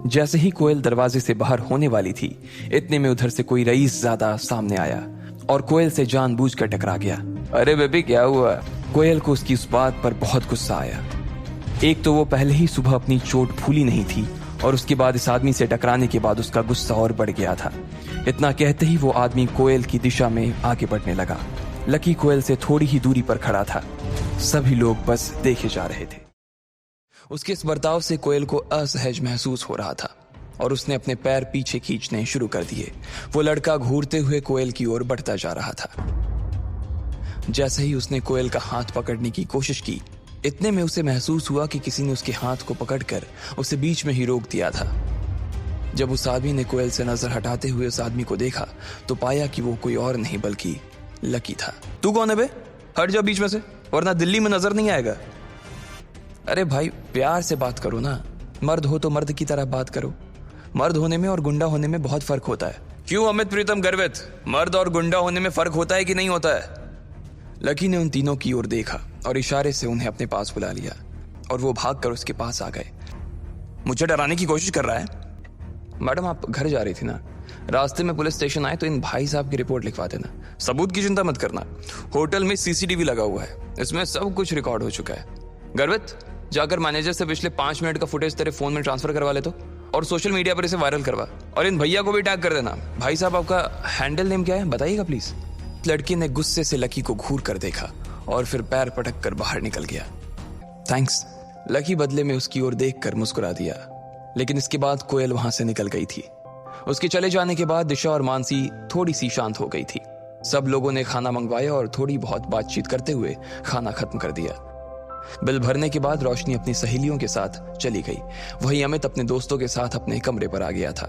जैसे ही कोयल दरवाजे से बाहर होने वाली थी, इतने में उधर से कोई रईस ज़्यादा सामने आया और कोयल से जानबूझकर टकरा गया। अरे बेबी क्या हुआ? कोयल को उसकी उस बात पर बहुत गुस्सा आया। एक तो वो पहले ही सुबह अपनी चोट भूली नहीं थी और उसके बाद इस आदमी से टकराने के बाद उसका गुस्सा और बढ़ गया था। इतना कहते ही वो आदमी कोयल की दिशा में आगे बढ़ने लगा। लकी कोयल से थोड़ी ही दूरी पर खड़ा था। सभी लोग बस देखे जा रहे थे। उसके इस बर्ताव से कोयल को असहज महसूस हो रहा था और उसने अपने पैर पीछे खींचने शुरू कर दिए। वो लड़का घूरते हुए कोयल की ओर बढ़ता जा रहा था। जैसे ही उसने कोयल का हाथ पकड़ने की कोशिश की, इतने में उसे महसूस हुआ कि किसी ने उसके हाथ को पकड़कर उसे बीच में ही रोक दिया था। जब उस आदमी ने कोयल से नजर हटाते हुए उस आदमी को देखा तो पाया कि वो कोई और नहीं बल्कि लकी था। तू कौन है बे? हट जा बीच में से, वरना दिल्ली में नजर नहीं आएगा। अरे भाई प्यार से बात करो ना, मर्द हो तो मर्द की तरह बात करो। मर्द होने में और गुंडा होने में बहुत फर्क होता है। क्यों अमित प्रीतम गर्वित, मर्द और गुंडा होने में फर्क होता है कि नहीं होता है? लकी ने उन तीनों की ओर देखा और इशारे से उन्हें अपने पास बुला लिया और वो भागकर उसके पास आ गए। मुझे डराने की कोशिश कर रहा है? मैडम आप घर जा रही थी ना, रास्ते में पुलिस स्टेशन आए तो इन भाई साहब की रिपोर्ट लिखवा देना। सबूत की चिंता मत करना, होटल में सीसीटीवी लगा हुआ है, इसमें सब कुछ रिकॉर्ड हो चुका है। गर्वित जाकर मैनेजर से पिछले 5 मिनट का फुटेज तेरे फोन में ट्रांसफर करवा ले तो, और सोशल मीडिया पर इसे वायरल करवा, और इन भैया को भी टैग कर देना। भाई साहब आपका हैंडल नेम क्या है बताइएगा प्लीज। लड़की ने गुस्से से लकी को घूर कर देखा और फिर पैर पटक कर बाहर निकल गया। थैंक्स। लकी बदले में उसकी ओर देखकर मुस्कुरा दिया, लेकिन इसके बाद कोयल वहां से निकल गई थी। उसके चले जाने के बाद दिशा और मानसी थोड़ी सी शांत हो गई थी। सब लोगों ने खाना मंगवाया और थोड़ी बहुत बातचीत करते हुए खाना खत्म कर दिया। बिल भरने के बाद रोशनी अपनी सहेलियों के साथ चली गई। वहीं अमित अपने दोस्तों के साथ अपने कमरे पर आ गया था।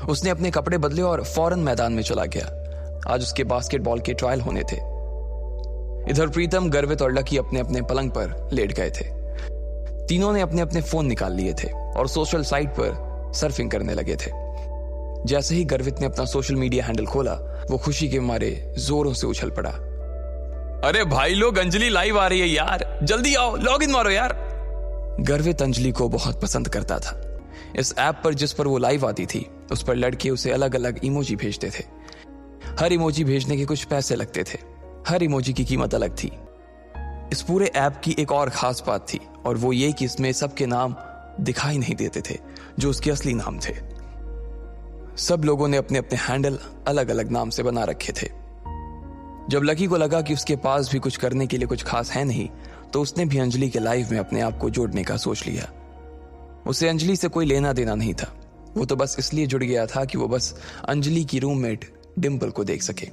उसने अपने कपड़े बदले और फौरन मैदान में चला गया। आज उसके बास्केटबॉल के ट्रायल होने थे। इधर प्रीतम, गर्वित और लकी अपने अपने पलंग पर लेट गए थे। तीनों ने अपने अपने फोन निकाल लिए थे और सोशल साइट पर सर्फिंग करने लगे थे। जैसे ही गर्वित ने अपना सोशल मीडिया हैंडल खोला, वो खुशी के मारे जोरों से उछल पड़ा। अरे भाई लोग, अंजलि लाइव आ रही है यार, जल्दी आओ, लॉग इन मारो यार। गर्वित अंजलि को बहुत पसंद करता था। इस ऐप पर जिस पर वो लाइव आती थी, उस पर लड़के उसे अलग अलग इमोजी भेजते थे। हर इमोजी भेजने के कुछ पैसे लगते थे। हर इमोजी की कीमत अलग थी। इस पूरे ऐप की एक और खास बात थी, और वो ये कि इसमें सबके नाम दिखाई नहीं देते थे जो उसके असली नाम थे। सब लोगों ने अपने अपने हैंडल अलग अलग नाम से बना रखे थे। जब लकी को लगा कि उसके पास भी कुछ करने के लिए कुछ खास है नहीं, तो उसने भी अंजलि के लाइव में अपने आप को जोड़ने का सोच लिया। उसे अंजलि से कोई लेना देना नहीं था। वो तो बस इसलिए जुड़ गया था कि वो बस अंजलि की रूममेट डिंपल को देख सके।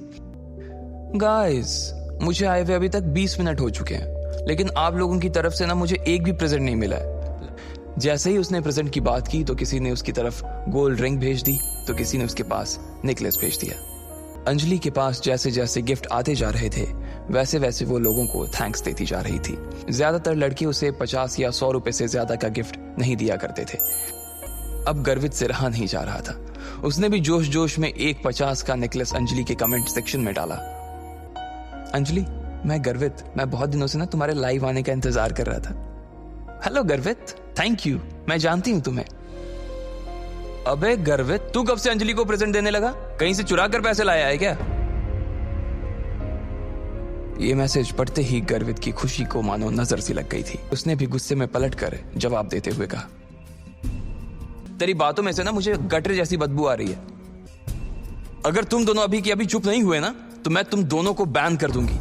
गाइस, मुझे आए हुए अभी तक 20 मिनट हो चुके हैं, लेकिन आप लोगों की तरफ से ना मुझे एक भी प्रेजेंट नहीं मिला है। जैसे ही उसने प्रेजेंट की बात की तो किसी ने उसकी तरफ गोल्ड रिंग भेज दी, तो किसी ने उसके पास नेकलेस भेज दिया। अंजलि के पास जैसे जैसे गिफ्ट आते जा रहे थे, वैसे वैसे वो लोगों को थैंक्स देती जा रही थी। ज्यादातर लड़के उसे 50 या 100 रुपए से ज्यादा का गिफ्ट नहीं दिया करते थे। अब गर्वित से रहा नहीं जा रहा था। उसने भी जोश जोश में एक 50 का नेकलेस अंजलि के कमेंट सेक्शन में डाला। अंजलि, मैं गर्वित, मैं बहुत दिनों से ना तुम्हारे लाइव आने का इंतजार कर रहा था। हेलो गर्वित, थैंक यू, मैं जानती हूं तुम्हें। अबे गर्वित, तू कब से अंजलि को प्रेजेंट देने लगा? कहीं से चुरा कर पैसे लाया है क्या? ये मैसेज पढ़ते ही गर्वित की खुशी को मानो नजर सी लग गई थी। उसने भी गुस्से में पलटकर जवाब देते हुए कहा, तेरी बातों में से ना मुझे गटर जैसी बदबू आ रही है। अगर तुम दोनों अभी की अभी चुप नहीं हुए ना, तो मैं तुम दोनों को बैन कर दूंगी।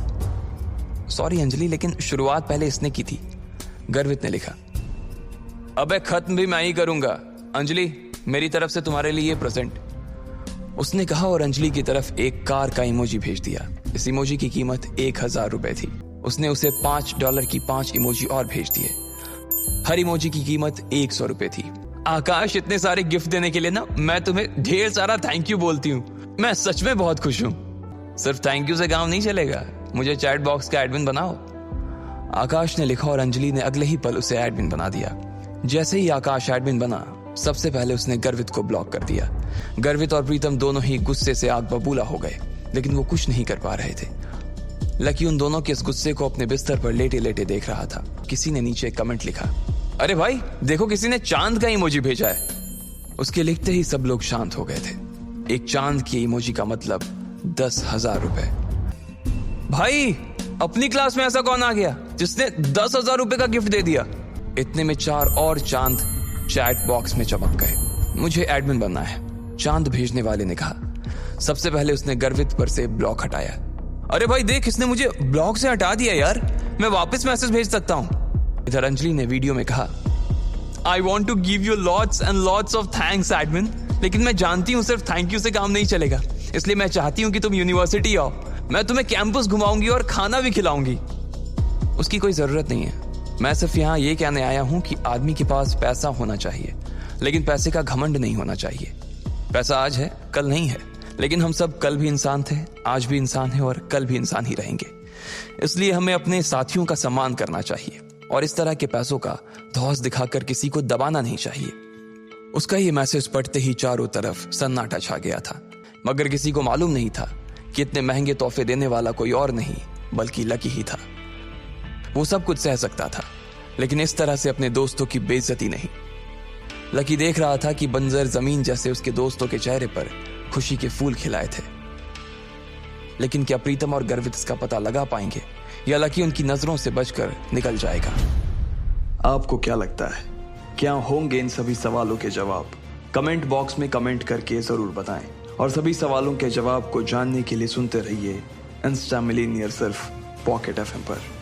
सॉरी अंजलि, लेकिन शुरुआत पहले इसने की थी, गर्वित ने लिखा। अबे खत्म भी मैं ही करूंगा। अंजलि, मेरी तरफ से तुम्हारे लिए प्रेजेंट, उसने कहा और अंजलि की तरफ एक कार का इमोजी भेज दिया। इस इमोजी की कीमत 1000 रुपए थी। उसने उसे $5 की 5 इमोजी और भेज दिए। हर इमोजी की कीमत 100 रुपए थी। आकाश, इतने सारे गिफ्ट देने के लिए ना मैं तुम्हें ढेर सारा थैंक यू बोलती हूँ। मैं सच में बहुत खुश हूँ। सिर्फ थैंक यू से काम नहीं चलेगा, मुझे चैट बॉक्स का एडमिन बनाओ। आकाश ने लिखा और अंजलि ने अगले ही पल उसे एडमिन बना दिया। जैसे ही आकाश एडमिन बना, सबसे पहले उसने गर्वित को ब्लॉक कर दिया। गर्वित और प्रीतम दोनों ही गुस्से से आग बबूला हो गए, लेकिन वो कुछ नहीं कर पा रहे थे। लकी उन दोनों के इस गुस्से को अपने बिस्तर पर लेटे लेटे देख रहा था। किसी ने नीचे कमेंट लिखा, अरे भाई देखो, किसी ने चांद का इमोजी भेजा है। उसके लिखते ही सब लोग शांत हो गए थे। एक चांद की इमोजी का मतलब 10,000 रुपए। भाई, अपनी क्लास में ऐसा कौन आ गया जिसने 10,000 रुपए का गिफ्ट दे दिया? इतने में 4 और चांद चैट बॉक्स में चमक गए। मुझे एडमिन बनना है, चांद भेजने वाले ने कहा। सबसे पहले उसने गर्वित पर से ब्लॉक हटाया। अरे भाई देख, इसने मुझे ब्लॉक से हटा दिया यार, मैं वापस मैसेज भेज सकता हूँ। इधर अंजलि ने वीडियो में कहा, I want to give you lots and lots of thanks admin, लेकिन मैं जानती हूँ सिर्फ थैंक यू से काम नहीं चलेगा, इसलिए मैं चाहती हूँ कि तुम यूनिवर्सिटी आओ, मैं तुम्हें कैंपस घुमाऊंगी और खाना भी खिलाऊंगी। उसकी कोई जरूरत नहीं है, मैं सिर्फ यहाँ ये कहने आया हूँ कि आदमी के पास पैसा होना चाहिए, लेकिन पैसे का घमंड नहीं होना चाहिए। पैसा आज है, कल नहीं है, लेकिन हम सब कल भी इंसान थे, आज भी इंसान है और कल भी इंसान ही रहेंगे। इसलिए हमें अपने साथियों का सम्मान करना चाहिए और इस तरह के पैसों का धौंस दिखाकर किसी को दबाना नहीं चाहिए। उसका ये मैसेज पढ़ते ही चारों तरफ सन्नाटा छा गया था, मगर किसी को मालूम नहीं था कि इतने महंगे तोहफे देने वाला कोई और नहीं बल्कि लकी ही था। वो सब कुछ सह सकता था, लेकिन इस तरह से अपने दोस्तों की बेइज्जती नहीं। लकी देख रहा था कि बंजर जमीन जैसे उसके दोस्तों के चेहरे पर खुशी के फूल खिलाए थे, लेकिन क्या प्रीतम और गर्वित इसका पता लगा पाएंगे या लकी उनकी नजरों से बचकर निकल जाएगा? आपको क्या लगता है, क्या होंगे इन सभी सवालों के जवाब? कमेंट बॉक्स में कमेंट करके जरूर बताएं और सभी सवालों के जवाब को जानने के लिए सुनते रहिए इंस्टा मिलीनियर सिर्फ पॉकेट एफएम पर।